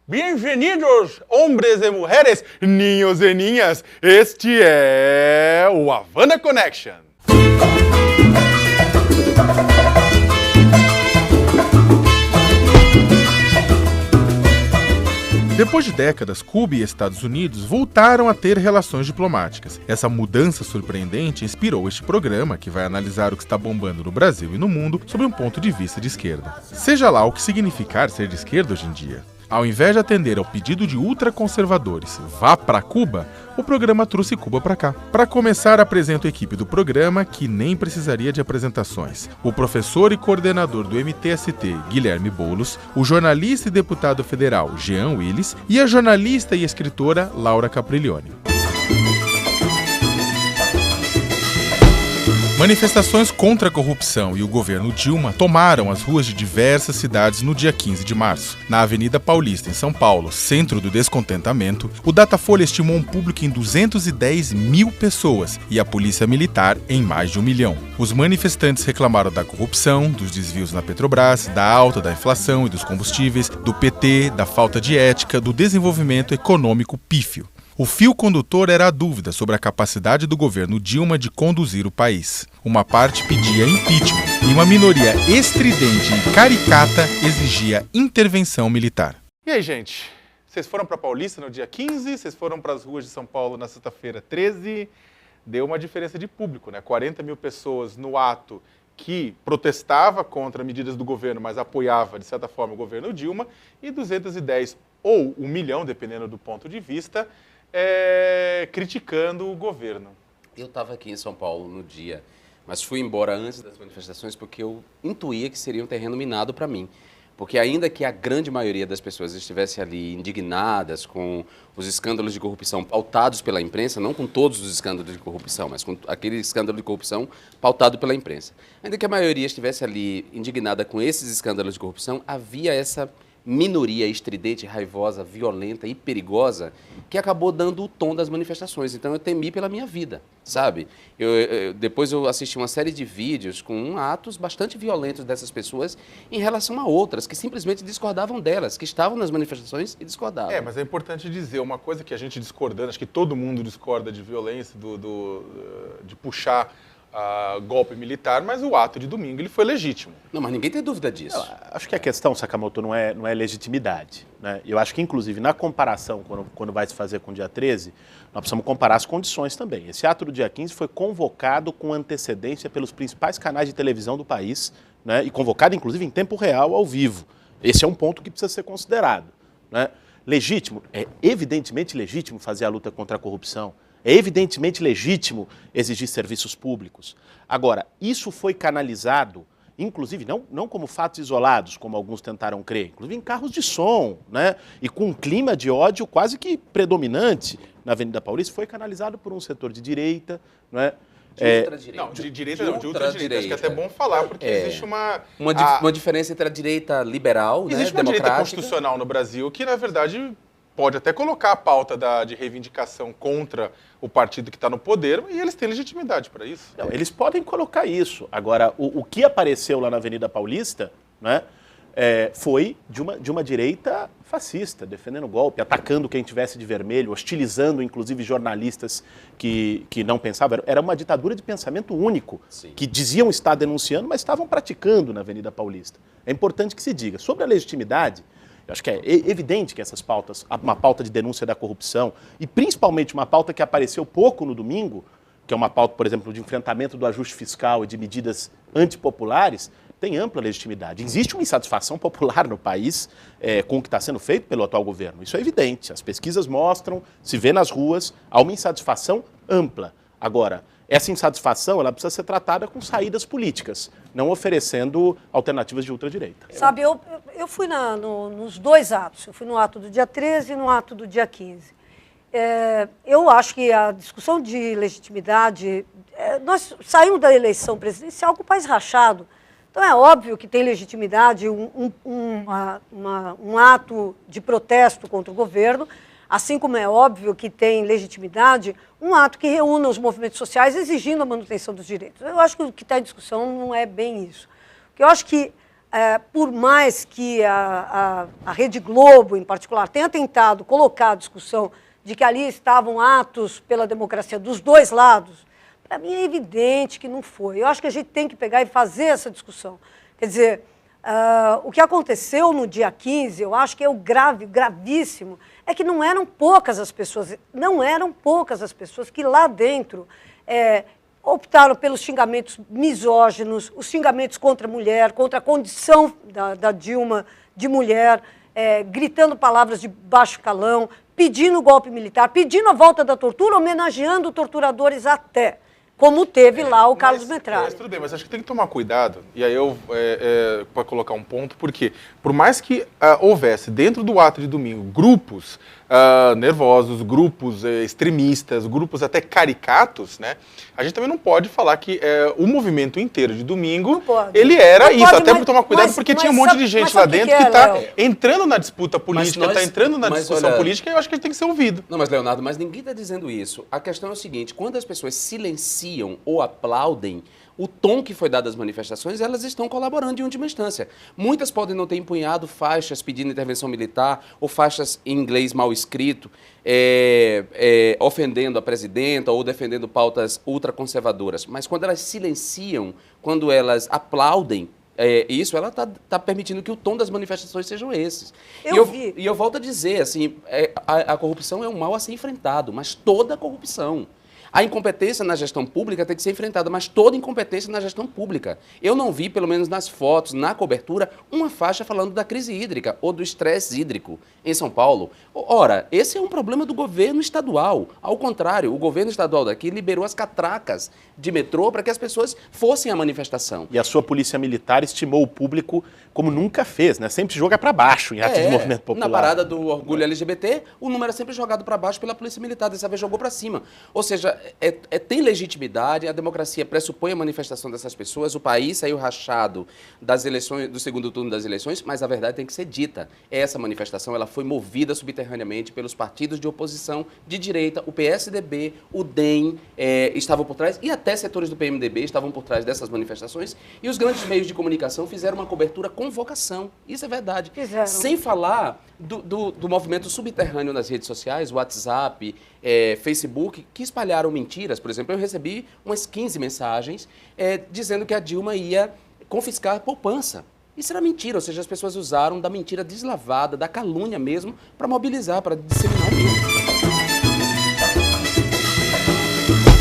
Bem-vindos, hombres e mulheres, ninhos e ninhas. Este é o Havana Connection. Depois de décadas, Cuba e Estados Unidos voltaram a ter relações diplomáticas. Essa mudança surpreendente inspirou este programa, que vai analisar o que está bombando no Brasil e no mundo sob um ponto de vista de esquerda. Seja lá o que significar ser de esquerda hoje em dia. Ao invés de atender ao pedido de ultraconservadores, vá pra Cuba, o programa trouxe Cuba pra cá. Para começar, apresento a equipe do programa, que nem precisaria de apresentações. O professor e coordenador do MTST, Guilherme Boulos, o jornalista e deputado federal, Jean Willis, e a jornalista e escritora, Laura Capriglione. Manifestações contra a corrupção e o governo Dilma tomaram as ruas de diversas cidades no dia 15 de março. Na Avenida Paulista, em São Paulo, centro do descontentamento, o Datafolha estimou um público em 210 mil pessoas e a Polícia Militar em mais de 1 milhão. Os manifestantes reclamaram da corrupção, dos desvios na Petrobras, da alta da inflação e dos combustíveis, do PT, da falta de ética, do desenvolvimento econômico pífio. O fio condutor era a dúvida sobre a capacidade do governo Dilma de conduzir o país. Uma parte pedia impeachment e uma minoria estridente e caricata exigia intervenção militar. E aí, gente? Vocês foram para Paulista no dia 15, vocês foram para as ruas de São Paulo na sexta-feira 13. Deu uma diferença de público, né? 40 mil pessoas no ato que protestava contra medidas do governo, mas apoiava, de certa forma, o governo Dilma, e 210 ou 1 milhão, dependendo do ponto de vista, criticando o governo. Eu estava aqui em São Paulo no dia, mas fui embora antes das manifestações porque eu intuía que seria um terreno minado para mim. Porque ainda que a grande maioria das pessoas estivesse ali indignadas com os escândalos de corrupção pautados pela imprensa, não com todos os escândalos de corrupção, mas com aquele escândalo de corrupção pautado pela imprensa. Ainda que a maioria estivesse ali indignada com esses escândalos de corrupção, havia essa minoria estridente, raivosa, violenta e perigosa que acabou dando o tom das manifestações. Então eu temi pela minha vida, sabe? Depois eu assisti uma série de vídeos com atos bastante violentos dessas pessoas em relação a outras que simplesmente discordavam delas, que estavam nas manifestações e discordavam. Mas é importante dizer uma coisa que a gente discordando, acho que todo mundo discorda de violência, de puxar golpe militar, mas o ato de domingo ele foi legítimo. Não, mas ninguém tem dúvida disso. Acho que a questão, Sakamoto, não é legitimidade, né? Eu acho que, inclusive, na comparação, quando vai se fazer com o dia 13, nós precisamos comparar as condições também. Esse ato do dia 15 foi convocado com antecedência pelos principais canais de televisão do país, né? E convocado, inclusive, em tempo real, ao vivo. Esse é um ponto que precisa ser considerado, né? Legítimo, é evidentemente legítimo fazer a luta contra a corrupção. É evidentemente legítimo exigir serviços públicos. Agora, isso foi canalizado, inclusive, não como fatos isolados, como alguns tentaram crer, inclusive em carros de som, né? E com um clima de ódio quase que predominante na Avenida Paulista, foi canalizado por um setor de direita, né? De ultradireita. Não, de direita não, de ultradireita. Acho que é até bom falar, porque existe uma diferença entre a direita liberal, existe uma direita constitucional no Brasil que, na verdade, pode até colocar a pauta de reivindicação contra o partido que está no poder, e eles têm legitimidade para isso. Não, eles podem colocar isso. Agora, o que apareceu lá na Avenida Paulista, né, foi de uma direita fascista, defendendo o golpe, atacando quem tivesse de vermelho, hostilizando, inclusive, jornalistas que não pensavam. Era uma ditadura de pensamento único, sim, que diziam estar denunciando, mas estavam praticando na Avenida Paulista. É importante que se diga. Sobre a legitimidade, eu acho que é evidente que essas pautas, uma pauta de denúncia da corrupção e principalmente uma pauta que apareceu pouco no domingo, que é uma pauta, por exemplo, de enfrentamento do ajuste fiscal e de medidas antipopulares, tem ampla legitimidade. Existe uma insatisfação popular no país com o que está sendo feito pelo atual governo. Isso é evidente. As pesquisas mostram, se vê nas ruas, há uma insatisfação ampla. Agora, essa insatisfação ela precisa ser tratada com saídas políticas, não oferecendo alternativas de ultradireita. Sabe, eu fui nos dois atos. Eu fui no ato do dia 13 e no ato do dia 15. Eu acho que a discussão de legitimidade... nós saímos da eleição presidencial com o país rachado. Então é óbvio que tem legitimidade um ato de protesto contra o governo, assim como é óbvio que tem legitimidade um ato que reúna os movimentos sociais exigindo a manutenção dos direitos. Eu acho que o que está em discussão não é bem isso. Porque eu acho que por mais que a Rede Globo, em particular, tenha tentado colocar a discussão de que ali estavam atos pela democracia dos dois lados, para mim é evidente que não foi. Eu acho que a gente tem que pegar e fazer essa discussão. Quer dizer, o que aconteceu no dia 15, eu acho que é o gravíssimo, é que não eram poucas as pessoas que lá dentro optaram pelos xingamentos misóginos, os xingamentos contra a mulher, contra a condição da Dilma de mulher, gritando palavras de baixo calão, pedindo golpe militar, pedindo a volta da tortura, homenageando torturadores até, como teve lá o Carlos Metralha. Tudo bem, mas acho que tem que tomar cuidado, e aí eu, para colocar um ponto, porque por mais que houvesse dentro do ato de domingo grupos nervosos, grupos extremistas, grupos até caricatos, né? A gente também não pode falar que o movimento inteiro de domingo, ele era isso, até por tomar cuidado, porque tinha um monte de gente lá dentro que está entrando na disputa política, está entrando na discussão política, e eu acho que ele tem que ser ouvido. Não, mas Leonardo, mas ninguém está dizendo isso. A questão é o seguinte, quando as pessoas silenciam ou aplaudem o tom que foi dado às manifestações, elas estão colaborando em última instância. Muitas podem não ter empunhado faixas pedindo intervenção militar ou faixas em inglês mal escrito, ofendendo a presidenta ou defendendo pautas ultraconservadoras. Mas quando elas silenciam, quando elas aplaudem, isso, ela está permitindo que o tom das manifestações sejam esses. E eu volto a dizer, assim, a corrupção é um mal a ser enfrentado, mas toda a corrupção. A incompetência na gestão pública tem que ser enfrentada, mas toda incompetência na gestão pública. Eu não vi, pelo menos nas fotos, na cobertura, uma faixa falando da crise hídrica ou do estresse hídrico em São Paulo. Ora, esse é um problema do governo estadual. Ao contrário, o governo estadual daqui liberou as catracas de metrô para que as pessoas fossem à manifestação. E a sua polícia militar estimou o público como nunca fez, né? Sempre joga para baixo em atos de movimento popular. Na parada do orgulho LGBT, o número é sempre jogado para baixo pela polícia militar, dessa vez jogou para cima. Ou seja, tem legitimidade, a democracia pressupõe a manifestação dessas pessoas, o país saiu rachado das eleições, do segundo turno das eleições, mas a verdade tem que ser dita. Essa manifestação ela foi movida subterraneamente pelos partidos de oposição de direita, o PSDB, o DEM estavam por trás, e até setores do PMDB estavam por trás dessas manifestações, e os grandes meios de comunicação fizeram uma cobertura com vocação. Isso é verdade. Fizeram. Sem falar do movimento subterrâneo nas redes sociais, WhatsApp, Facebook, que espalharam mentiras. Por exemplo, eu recebi umas 15 mensagens dizendo que a Dilma ia confiscar a poupança. Isso era mentira, ou seja, as pessoas usaram da mentira deslavada, da calúnia mesmo, para mobilizar, para disseminar o medo.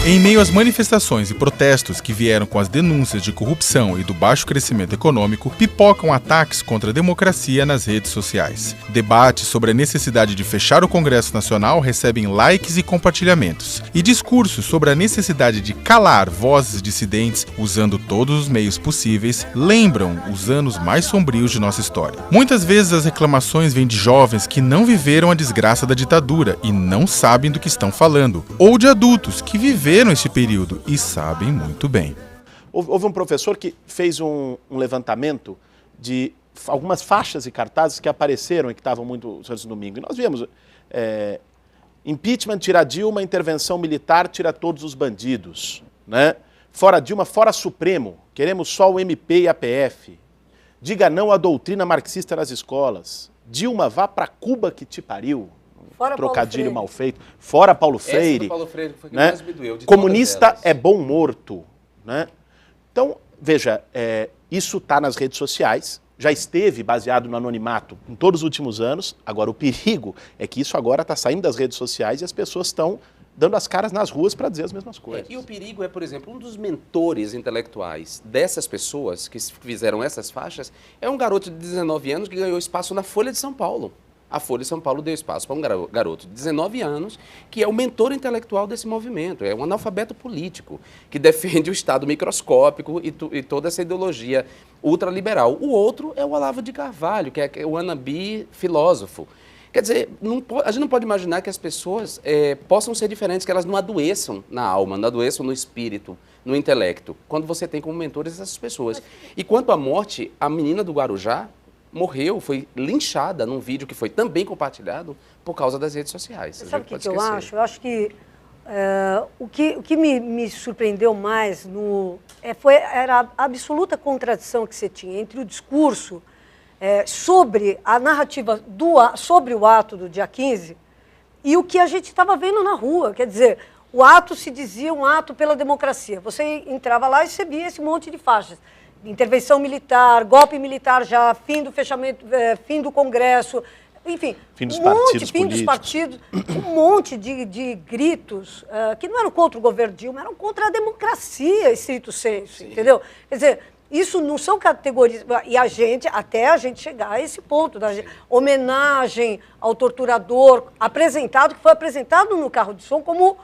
Em meio às manifestações e protestos que vieram com as denúncias de corrupção e do baixo crescimento econômico, pipocam ataques contra a democracia nas redes sociais. Debates sobre a necessidade de fechar o Congresso Nacional recebem likes e compartilhamentos. E discursos sobre a necessidade de calar vozes dissidentes, usando todos os meios possíveis, lembram os anos mais sombrios de nossa história. Muitas vezes as reclamações vêm de jovens que não viveram a desgraça da ditadura e não sabem do que estão falando, ou de adultos que viveram este período e sabem muito bem. Houve um professor que fez um levantamento de algumas faixas e cartazes que apareceram e que estavam muito antes do domingo. E nós vimos impeachment tira Dilma, intervenção militar tira todos os bandidos, né? Fora Dilma, fora Supremo, queremos só o MP e a PF. Diga não à doutrina marxista nas escolas. Dilma, vá para Cuba que te pariu. Fora Trocadilho mal feito. Fora Paulo Freire. Essa do Paulo Freire foi que né? mais me doeu. Comunista é bom morto. Né? Então, veja, isso está nas redes sociais, já esteve baseado no anonimato em todos os últimos anos. Agora, o perigo é que isso agora está saindo das redes sociais e as pessoas estão dando as caras nas ruas para dizer as mesmas coisas. E o perigo é, por exemplo, um dos mentores intelectuais dessas pessoas que fizeram essas faixas é um garoto de 19 anos que ganhou espaço na Folha de São Paulo. A Folha de São Paulo deu espaço para um garoto de 19 anos, que é o mentor intelectual desse movimento, é um analfabeto político, que defende o Estado microscópico e toda essa ideologia ultraliberal. O outro é o Olavo de Carvalho, que é o wannabe filósofo. Quer dizer, a gente não pode imaginar que as pessoas possam ser diferentes, que elas não adoeçam na alma, não adoeçam no espírito, no intelecto, quando você tem como mentores essas pessoas. E quanto à morte, a menina do Guarujá morreu, foi linchada num vídeo que foi também compartilhado por causa das redes sociais. Você sabe o que eu acho? Eu acho que o que me surpreendeu mais era a absoluta contradição que você tinha entre o discurso sobre a narrativa sobre o ato do dia 15 e o que a gente estava vendo na rua. Quer dizer, o ato se dizia um ato pela democracia. Você entrava lá e você via esse monte de faixas. Intervenção militar, golpe militar já, fim do fechamento, fim do Congresso, enfim, fim dos partidos, um monte de gritos que não eram contra o governo Dilma, eram contra a democracia, estrito sensu, entendeu? Quer dizer, isso não são categorias... E até a gente chegar a esse ponto, da homenagem ao torturador, que foi apresentado no carro de som como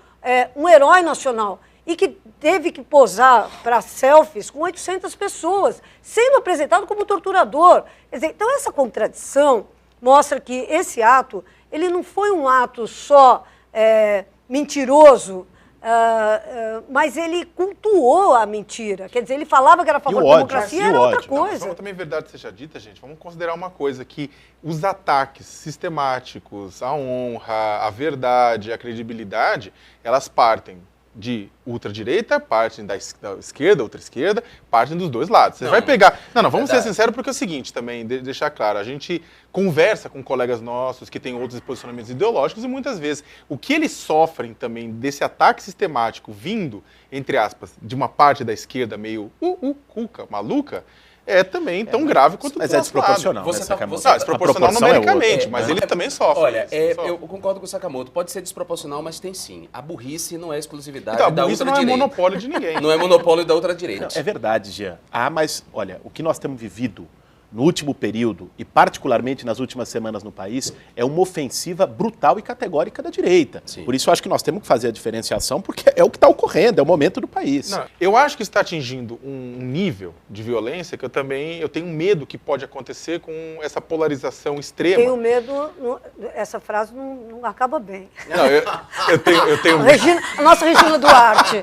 um herói nacional e que teve que posar para selfies com 800 pessoas, sendo apresentado como torturador. Quer dizer, então essa contradição mostra que esse ato, ele não foi um ato só mentiroso, mas ele cultuou a mentira. Quer dizer, ele falava que era a favor da democracia, era outra coisa. Não, também verdade seja dita, gente, vamos considerar uma coisa, que os ataques sistemáticos à honra, à verdade, à credibilidade, elas partem de ultradireita, partem da esquerda, ultra-esquerda, partem dos dois lados. Você vai pegar... Não, vamos ser sinceros, porque é o seguinte também, deixar claro, a gente conversa com colegas nossos que têm outros posicionamentos ideológicos e muitas vezes o que eles sofrem também desse ataque sistemático vindo, entre aspas, de uma parte da esquerda meio cuca, maluca, é também tão grave quanto mas é desproporcional. Desproporcional numericamente, mas ele também sofre. Olha, eu concordo com o Sakamoto. Pode ser desproporcional, mas tem sim. A burrice não é exclusividade da ultradireita. A burrice não é monopólio de ninguém. Não é monopólio da ultradireita. É verdade, Jean. Mas, olha, o que nós temos vivido no último período, e particularmente nas últimas semanas no país, é uma ofensiva brutal e categórica da direita. Sim. Por isso eu acho que nós temos que fazer a diferenciação, porque é o que está ocorrendo, é o momento do país. Não, eu acho que está atingindo um nível de violência que eu tenho medo que pode acontecer com essa polarização extrema. Tenho medo, essa frase não acaba bem. Não, eu tenho medo. A nossa Regina Duarte.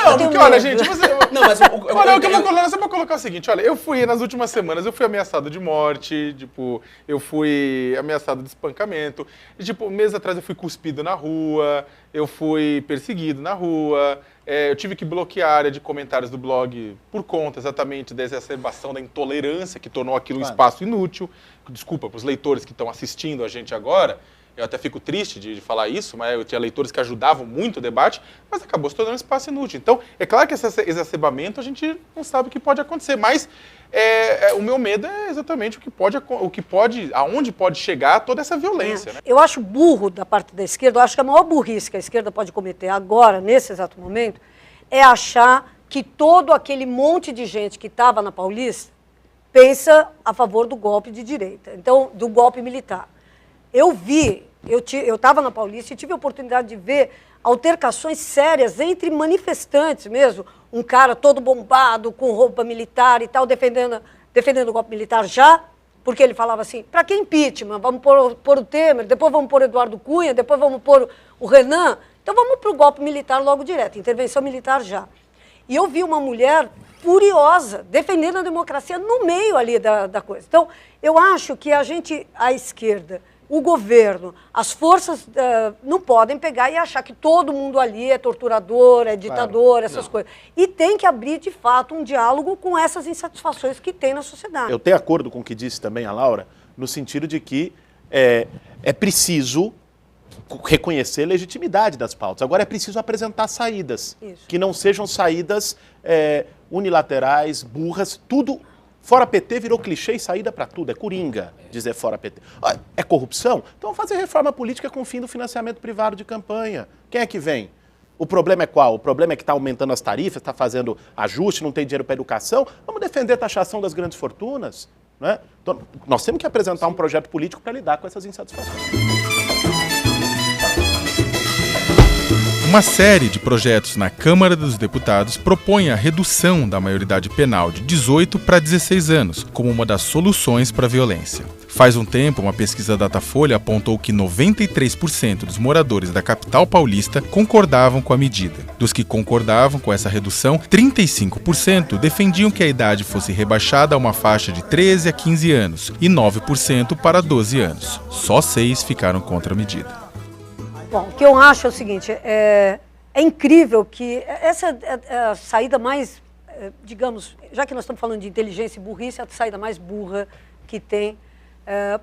Não, porque olha, gente, olha, o que eu vou colocar, só para colocar o seguinte, olha, nas últimas semanas, eu fui ameaçado de morte, eu fui ameaçado de espancamento, e, meses atrás eu fui cuspido na rua, eu fui perseguido na rua, eu tive que bloquear a área de comentários do blog por conta exatamente da exacerbação da intolerância que tornou aquilo um espaço inútil. Desculpa para os leitores que estão assistindo a gente agora, eu até fico triste de falar isso, mas eu tinha leitores que ajudavam muito o debate, mas acabou se tornando um espaço inútil. Então, é claro que esse exacerbamento a gente não sabe o que pode acontecer, mas o meu medo é exatamente aonde pode chegar toda essa violência. Né? Eu acho burro da parte da esquerda, eu acho que a maior burrice que a esquerda pode cometer agora, nesse exato momento, é achar que todo aquele monte de gente que estava na Paulista pensa a favor do golpe de direita, então, do golpe militar. Eu estava na Paulista e tive a oportunidade de ver altercações sérias entre manifestantes mesmo. Um cara todo bombado, com roupa militar e tal, defendendo o golpe militar já, porque ele falava assim, para que impeachment? Vamos pôr o Temer, depois vamos pôr o Eduardo Cunha, depois vamos pôr o Renan. Então vamos para o golpe militar logo direto, intervenção militar já. E eu vi uma mulher furiosa, defendendo a democracia no meio ali da coisa. Então, eu acho que a esquerda, o governo, as forças não podem pegar e achar que todo mundo ali é torturador, é ditador, essas coisas. E tem que abrir, de fato, um diálogo com essas insatisfações que tem na sociedade. Eu tenho acordo com o que disse também a Laura, no sentido de que é preciso reconhecer a legitimidade das pautas. Agora é preciso apresentar saídas, que não sejam saídas unilaterais, burras, tudo... Fora PT virou clichê e saída para tudo. É coringa dizer fora PT. É corrupção? Então vamos fazer reforma política com o fim do financiamento privado de campanha. Quem é que vem? O problema é qual? O problema é que está aumentando as tarifas, está fazendo ajuste, não tem dinheiro para educação. Vamos defender a taxação das grandes fortunas. Né? Então, nós temos que apresentar um projeto político para lidar com essas insatisfações. Uma série de projetos na Câmara dos Deputados propõe a redução da maioridade penal de 18 para 16 anos, como uma das soluções para a violência. Faz um tempo, uma pesquisa Datafolha apontou que 93% dos moradores da capital paulista concordavam com a medida. Dos que concordavam com essa redução, 35% defendiam que a idade fosse rebaixada a uma faixa de 13 a 15 anos e 9% para 12 anos. Só 6 ficaram contra a medida. Bom, o que eu acho é o seguinte, é incrível que essa é a saída mais, digamos, já que nós estamos falando de inteligência e burrice, é a saída mais burra que tem,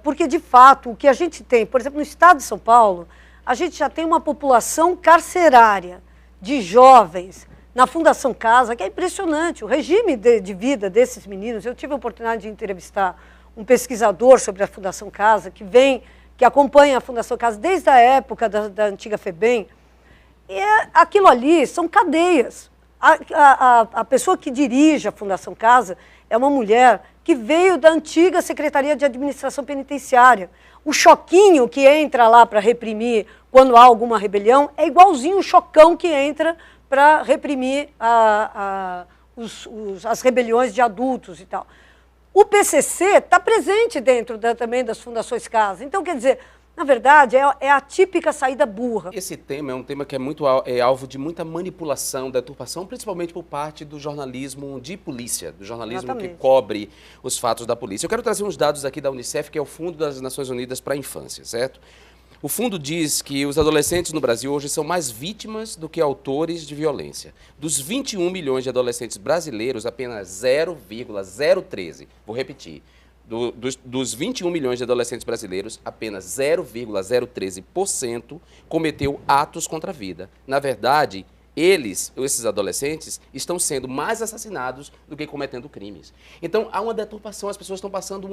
porque de fato o que a gente tem, por exemplo, no estado de São Paulo, a gente já tem uma população carcerária de jovens na Fundação Casa, que é impressionante, o regime de vida desses meninos. Eu tive a oportunidade de entrevistar um pesquisador sobre a Fundação Casa, que acompanha a Fundação Casa desde a época da antiga FEBEM, e aquilo ali são cadeias. A pessoa que dirige a Fundação Casa é uma mulher que veio da antiga Secretaria de Administração Penitenciária. O choquinho que entra lá para reprimir quando há alguma rebelião é igualzinho o chocão que entra para reprimir as rebeliões de adultos e tal. O PCC está presente dentro também das fundações Casa. Então, quer dizer, na verdade, é a típica saída burra. Esse tema é um tema que é alvo de muita manipulação, deturpação, principalmente por parte do jornalismo de polícia, do jornalismo Exatamente. que cobre os fatos da polícia. Eu quero trazer uns dados aqui da Unicef, que é o Fundo das Nações Unidas para a Infância, certo? O fundo diz que os adolescentes no Brasil hoje são mais vítimas do que autores de violência. Dos 21 milhões de adolescentes brasileiros, apenas 0,013, vou repetir, dos 21 milhões de adolescentes brasileiros, apenas 0,013% cometeu atos contra a vida. Na verdade, esses adolescentes, estão sendo mais assassinados do que cometendo crimes. Então, há uma deturpação, as pessoas estão passando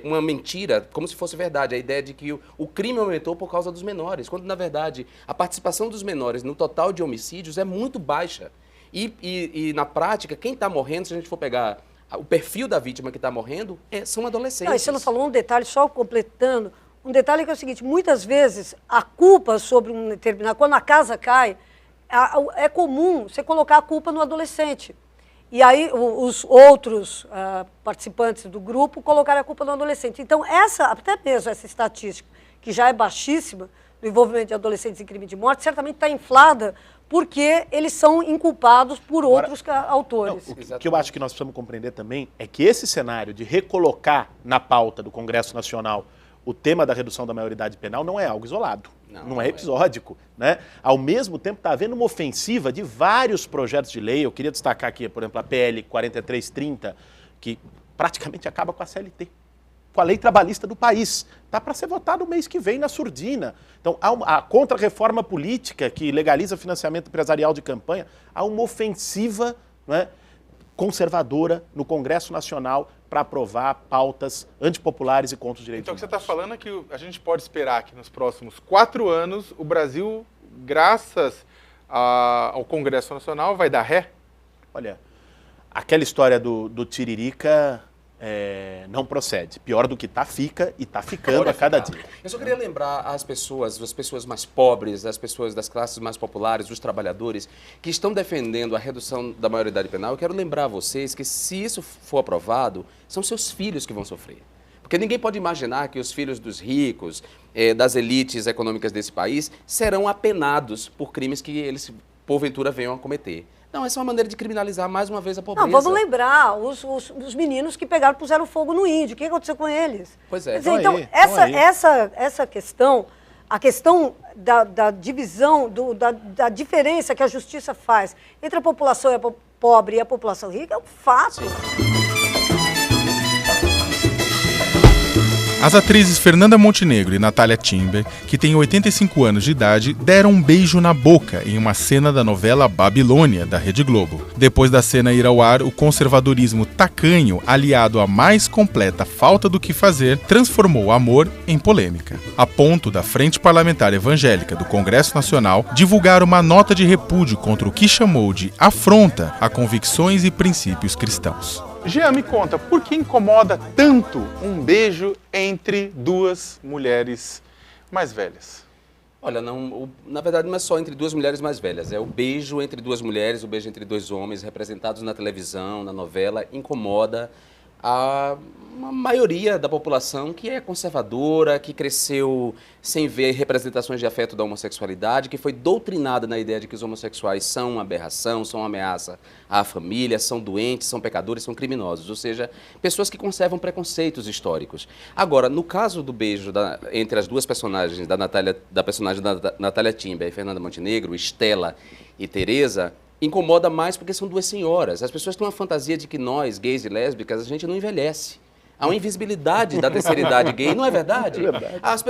uma mentira, como se fosse verdade, a ideia de que o crime aumentou por causa dos menores, quando, na verdade, a participação dos menores no total de homicídios é muito baixa. E na prática, quem está morrendo, se a gente for pegar o perfil da vítima que está morrendo, são adolescentes. Não, e você não falou um detalhe, só completando, um detalhe que é o seguinte, muitas vezes a culpa sobre um determinado, quando a casa cai, é comum você colocar a culpa no adolescente. E aí os outros participantes do grupo colocaram a culpa no adolescente. Então, até mesmo essa estatística, que já é baixíssima, do envolvimento de adolescentes em crime de morte, certamente está inflada porque eles são inculpados por outros autores. Não, o que eu acho que nós precisamos compreender também é que esse cenário de recolocar na pauta do Congresso Nacional o tema da redução da maioridade penal não é algo isolado, não é episódico, né? Ao mesmo tempo está havendo uma ofensiva de vários projetos de lei. Eu queria destacar aqui, por exemplo, a PL 4330, que praticamente acaba com a CLT, com a lei trabalhista do país. Está para ser votado o mês que vem na surdina. Então, há a contra-reforma política que legaliza financiamento empresarial de campanha. Há uma ofensiva, né, conservadora no Congresso Nacional para aprovar pautas antipopulares e contra os direitos humanos. Então, o que você está falando é que a gente pode esperar que nos próximos 4 anos o Brasil, graças ao Congresso Nacional, vai dar ré? Olha, aquela história do Tiririca não procede. Pior do que fica e está ficando a cada dia. Eu só queria lembrar as pessoas mais pobres, as pessoas das classes mais populares, os trabalhadores, que estão defendendo a redução da maioridade penal. Eu quero lembrar a vocês que, se isso for aprovado, são seus filhos que vão sofrer. Porque ninguém pode imaginar que os filhos dos ricos, das elites econômicas desse país, serão apenados por crimes que eles, porventura, venham a cometer. Não, essa é uma maneira de criminalizar mais uma vez a pobreza. Não, vamos lembrar os meninos que puseram fogo no índio. O que aconteceu com eles? Pois é. Dizer, então, essa questão, a questão da divisão, da diferença que a justiça faz entre a população pobre e a população rica é um fato. Sim. As atrizes Fernanda Montenegro e Natália Timber, que têm 85 anos de idade, deram um beijo na boca em uma cena da novela Babilônia, da Rede Globo. Depois da cena ir ao ar, o conservadorismo tacanho, aliado à mais completa falta do que fazer, transformou o amor em polêmica. A ponto da Frente Parlamentar Evangélica do Congresso Nacional divulgar uma nota de repúdio contra o que chamou de afronta a convicções e princípios cristãos. Jean, me conta, por que incomoda tanto um beijo entre duas mulheres mais velhas? Olha, na verdade não é só entre duas mulheres mais velhas, é o beijo entre duas mulheres, o beijo entre dois homens, representados na televisão, na novela, incomoda uma maioria da população que é conservadora, que cresceu sem ver representações de afeto da homossexualidade, que foi doutrinada na ideia de que os homossexuais são uma aberração, são uma ameaça à família, são doentes, são pecadores, são criminosos. Ou seja, pessoas que conservam preconceitos históricos. Agora, no caso do beijo entre as duas personagens, da personagem da Natália Timber e Fernanda Montenegro, Estela e Teresa, incomoda mais porque são duas senhoras. As pessoas têm uma fantasia de que nós, gays e lésbicas, a gente não envelhece. Há uma invisibilidade da terceira idade gay, não é verdade? É verdade.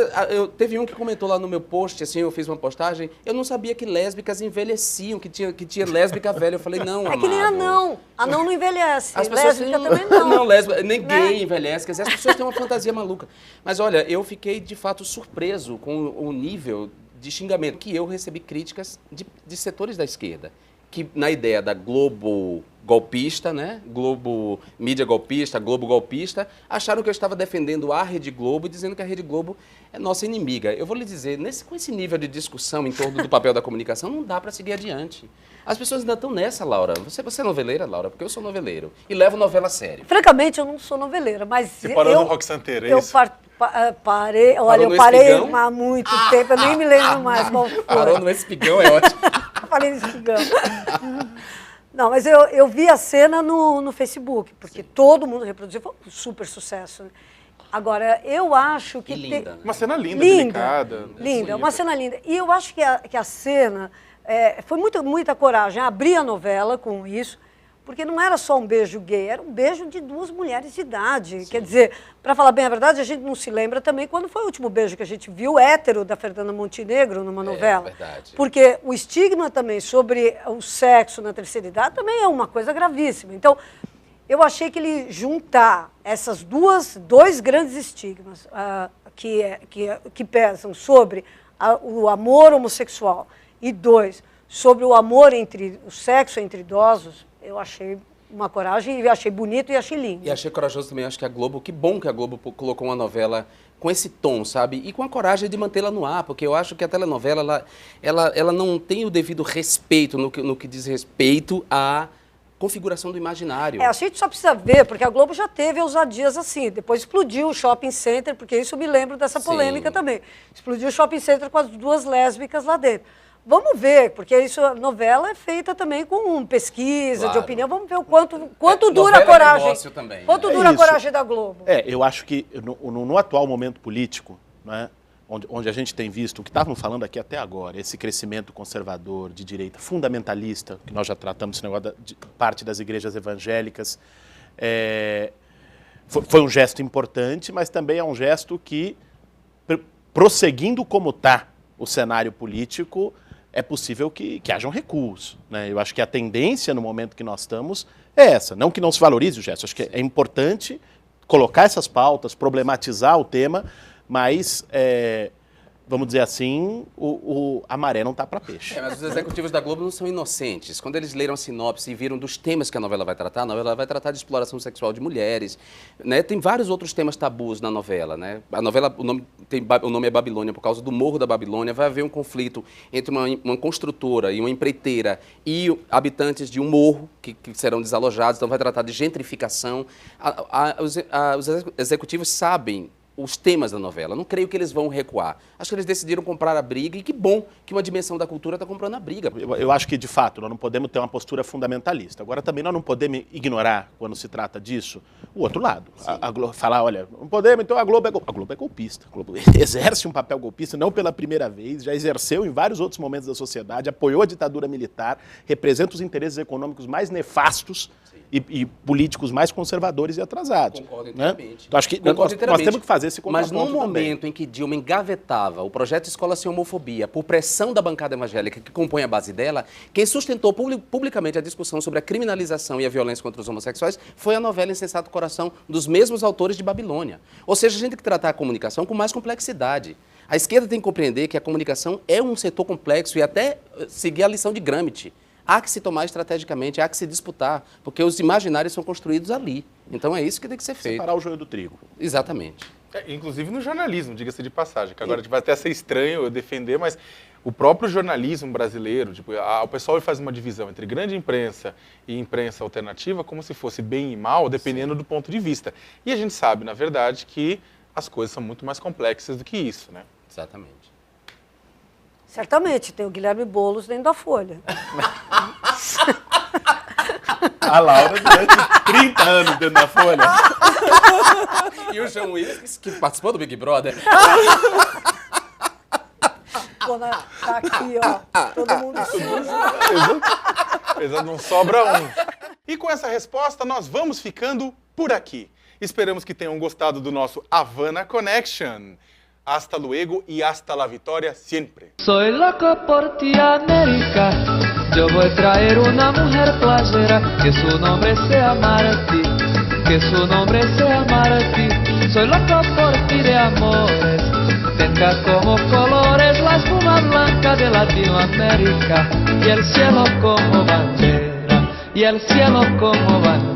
Teve um que comentou lá no meu post, assim, eu fiz uma postagem, eu não sabia que lésbicas envelheciam, que tinha lésbica velha. Eu falei, não, É que nem amado. anão. Anão não envelhece. As pessoas Lésbica têm- também não. Não, lésbica, nem Né? gay envelhece, quer dizer, as pessoas têm uma fantasia maluca. Mas olha, eu fiquei de fato surpreso com o nível de xingamento que eu recebi críticas de setores da esquerda, que na ideia da Globo golpista, né? Globo mídia golpista, Globo golpista, acharam que eu estava defendendo a Rede Globo e dizendo que a Rede Globo é nossa inimiga. Eu vou lhe dizer, com esse nível de discussão em torno do papel da comunicação, não dá para seguir adiante. As pessoas ainda estão nessa, Laura. Você é noveleira, Laura? Porque eu sou noveleiro. E levo novela a sério. Francamente, eu não sou noveleira, mas Você parou no Rock Santeiro, é eu isso? parei, olha, Parou eu no parei Espigão? há muito tempo, eu nem me lembro mais qual foi. Parou no Espigão, é ótimo. Falei no Espigão. Não, mas eu vi a cena no Facebook, porque todo mundo reproduziu, foi um super sucesso. Agora, eu acho que... E linda, né? Uma cena linda, Linda, delicada. linda, uma cena linda. E eu acho que a cena foi muita coragem abrir a novela com isso, porque não era só um beijo gay, era um beijo de duas mulheres de idade. Sim. Quer dizer, para falar bem a verdade, a gente não se lembra também quando foi o último beijo que a gente viu hétero da Fernanda Montenegro numa novela. É verdade. Porque o estigma também sobre o sexo na terceira idade também é uma coisa gravíssima. Então, eu achei que ele juntar essas dois grandes estigmas que pesam sobre o amor homossexual e sobre o amor o sexo entre idosos, eu achei uma coragem e achei bonito e achei lindo. E achei corajoso também, acho que a Globo, que bom que a Globo colocou uma novela com esse tom, sabe? E com a coragem de mantê-la no ar, porque eu acho que a telenovela, ela não tem o devido respeito no que diz respeito à configuração do imaginário. A gente só precisa ver, porque a Globo já teve ousadias assim. Depois explodiu o shopping center, porque isso eu me lembro dessa polêmica também. Explodiu o shopping center com as duas lésbicas lá dentro. Vamos ver, porque a novela é feita também com pesquisa, de opinião. Vamos ver o quanto dura a coragem. Também, quanto né? dura a coragem da Globo. Eu acho que no atual momento político, né, onde a gente tem visto o que estavam falando aqui até agora, esse crescimento conservador, de direita, fundamentalista, que nós já tratamos esse negócio de parte das igrejas evangélicas, foi um gesto importante, mas também é um gesto que, prosseguindo como está o cenário político, é possível que hajam recuos, né? Eu acho que a tendência no momento que nós estamos é essa. Não que não se valorize o gesto, acho que é importante colocar essas pautas, problematizar o tema, mas, vamos dizer assim, a maré não está para peixe. Mas os executivos da Globo não são inocentes. Quando eles leram a sinopse e viram dos temas que a novela vai tratar de exploração sexual de mulheres, né? Tem vários outros temas tabus na novela, né? A novela, o nome é Babilônia por causa do Morro da Babilônia. Vai haver um conflito entre uma construtora e uma empreiteira e habitantes de um morro que serão desalojados. Então vai tratar de gentrificação. Os executivos sabem os temas da novela. Não creio que eles vão recuar. Acho que eles decidiram comprar a briga e que bom que uma dimensão da cultura está comprando a briga. Eu acho que, de fato, nós não podemos ter uma postura fundamentalista. Agora, também nós não podemos ignorar, quando se trata disso, o outro lado. A Globo, falar, olha, não podemos, então a Globo é golpista. A Globo exerce um papel golpista, não pela primeira vez, já exerceu em vários outros momentos da sociedade, apoiou a ditadura militar, representa os interesses econômicos mais nefastos e políticos mais conservadores e atrasados. Concordo né? inteiramente. Então, acho que nós temos que fazer esse contraponto. Mas no momento em que Dilma engavetava o projeto Escola Sem Homofobia, por pressão da bancada evangélica que compõe a base dela, quem sustentou publicamente a discussão sobre a criminalização e a violência contra os homossexuais foi a novela Insensato Coração, dos mesmos autores de Babilônia. Ou seja, a gente tem que tratar a comunicação com mais complexidade. A esquerda tem que compreender que a comunicação é um setor complexo e até seguir a lição de Gramsci. Há que se tomar estrategicamente, há que se disputar, porque os imaginários são construídos ali. Então é isso que tem que ser feito. Separar o joio do trigo. Exatamente. Inclusive no jornalismo, diga-se de passagem, que agora vai até ser estranho eu defender, mas o próprio jornalismo brasileiro, tipo, o pessoal faz uma divisão entre grande imprensa e imprensa alternativa como se fosse bem e mal, dependendo do ponto de vista. E a gente sabe, na verdade, que as coisas são muito mais complexas do que isso, né? Exatamente. Certamente, tem o Guilherme Boulos dentro da Folha. A Laura durante 30 anos dentro da Folha. E o João Willis, que participou do Big Brother. Tá aqui, ó. Todo mundo Exato, não sobra um. E com essa resposta, nós vamos ficando por aqui. Esperamos que tenham gostado do nosso Havana Connection. Hasta luego y hasta la victoria siempre. Soy loco por ti, América. Yo voy a traer una mujer playera, que su nombre sea Martí, que su nombre sea Martí. Soy loco por ti de amores, tenga como colores la espuma blanca de Latinoamérica y el cielo como bandera, y el cielo como bandera.